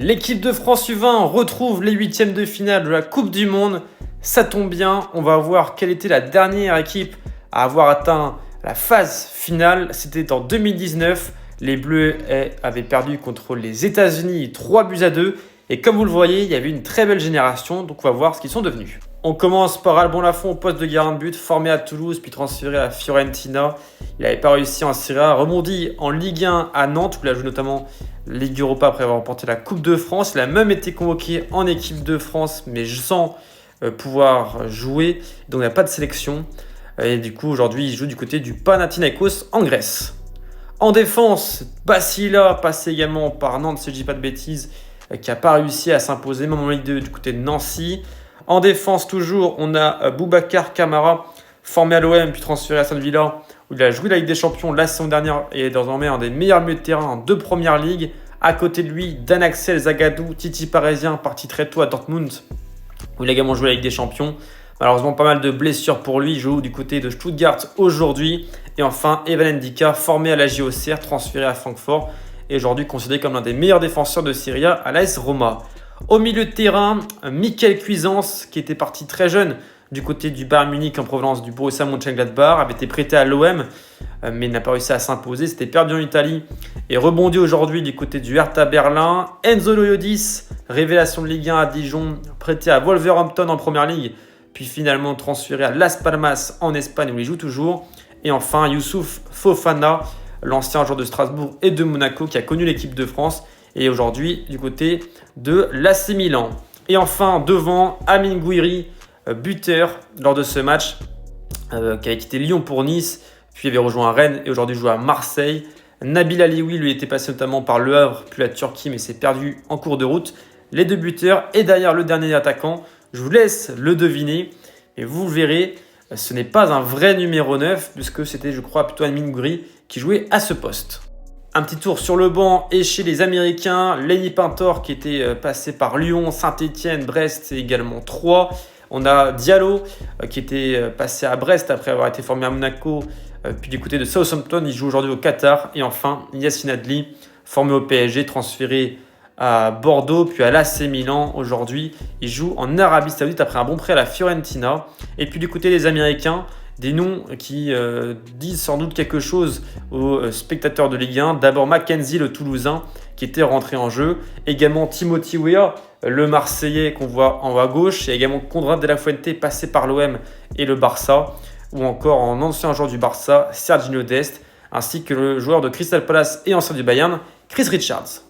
L'équipe de France U20 retrouve les huitièmes de finale de la Coupe du Monde. Ça tombe bien, on va voir quelle était la dernière équipe à avoir atteint la phase finale. C'était en 2019. Les Bleus avaient perdu contre les États-Unis 3-2. Et comme vous le voyez, il y avait une très belle génération. Donc on va voir ce qu'ils sont devenus. On commence par Alban Lafont au poste de gardien de but, formé à Toulouse puis transféré à Fiorentina. Il n'avait pas réussi en Serie A, rebondi en Ligue 1 à Nantes où il a joué notamment Ligue Europa après avoir remporté la Coupe de France. Il a même été convoqué en équipe de France mais sans pouvoir jouer, donc il n'y a pas de sélection. Et du coup aujourd'hui il joue du côté du Panathinaikos en Grèce. En défense, Basila, passé également par Nantes si je ne dis pas de bêtises, qui n'a pas réussi à s'imposer, même en Ligue 2 du côté de Nancy. En défense toujours, on a Boubacar Kamara, formé à l'OM puis transféré à Aston Villa, où il a joué la Ligue des Champions la saison dernière et est désormais un des meilleurs milieux de terrain en 2 premières ligues. À côté de lui, Dan Axel Zagadou, Titi parisien, parti très tôt à Dortmund, où il a également joué la Ligue des Champions. Malheureusement, pas mal de blessures pour lui. Il joue du côté de Stuttgart aujourd'hui. Et enfin, Evan Ndika, formé à la JOCR, transféré à Francfort et aujourd'hui considéré comme l'un des meilleurs défenseurs de Serie A à l'AS Roma. Au milieu de terrain, Michael Cuisance, qui était parti très jeune du côté du Bayern Munich en provenance du Borussia Mönchengladbach, avait été prêté à l'OM, mais n'a pas réussi à s'imposer. C'était perdu en Italie et rebondi aujourd'hui du côté du Hertha Berlin. Enzo Loyodis, révélation de Ligue 1 à Dijon, prêté à Wolverhampton en Première Ligue, puis finalement transféré à Las Palmas en Espagne où il joue toujours. Et enfin, Youssouf Fofana, l'ancien joueur de Strasbourg et de Monaco qui a connu l'équipe de France et aujourd'hui du côté de l'AC Milan. Et enfin, devant, Amine Gouiri, buteur lors de ce match, qui avait quitté Lyon pour Nice, puis avait rejoint Rennes et aujourd'hui joue à Marseille. Nabil Alioui lui était passé notamment par Le Havre, puis la Turquie, mais s'est perdu en cours de route. Les 2 buteurs et derrière le dernier attaquant, je vous laisse le deviner, et vous le verrez, ce n'est pas un vrai numéro 9, puisque c'était, je crois, plutôt Amine Gouiri qui jouait à ce poste. Un petit tour sur le banc et chez les Américains, Lenny Pintor qui était passé par Lyon, Saint-Etienne, Brest et également Troyes. On a Diallo qui était passé à Brest après avoir été formé à Monaco, puis du côté de Southampton, il joue aujourd'hui au Qatar. Et enfin, Yacine Adli, formé au PSG, transféré à Bordeaux, puis à l'AC Milan aujourd'hui. Il joue en Arabie Saoudite après un bon prêt à la Fiorentina. Et puis du côté des Américains, des noms qui disent sans doute quelque chose aux spectateurs de Ligue 1. D'abord Mackenzie, le Toulousain, qui était rentré en jeu. Également Timothy Weah, le Marseillais qu'on voit en haut à gauche. Et également Conrad de la Fuente, passé par l'OM et le Barça. Ou encore en ancien joueur du Barça, Serginho Dest. Ainsi que le joueur de Crystal Palace et ancien du Bayern, Chris Richards.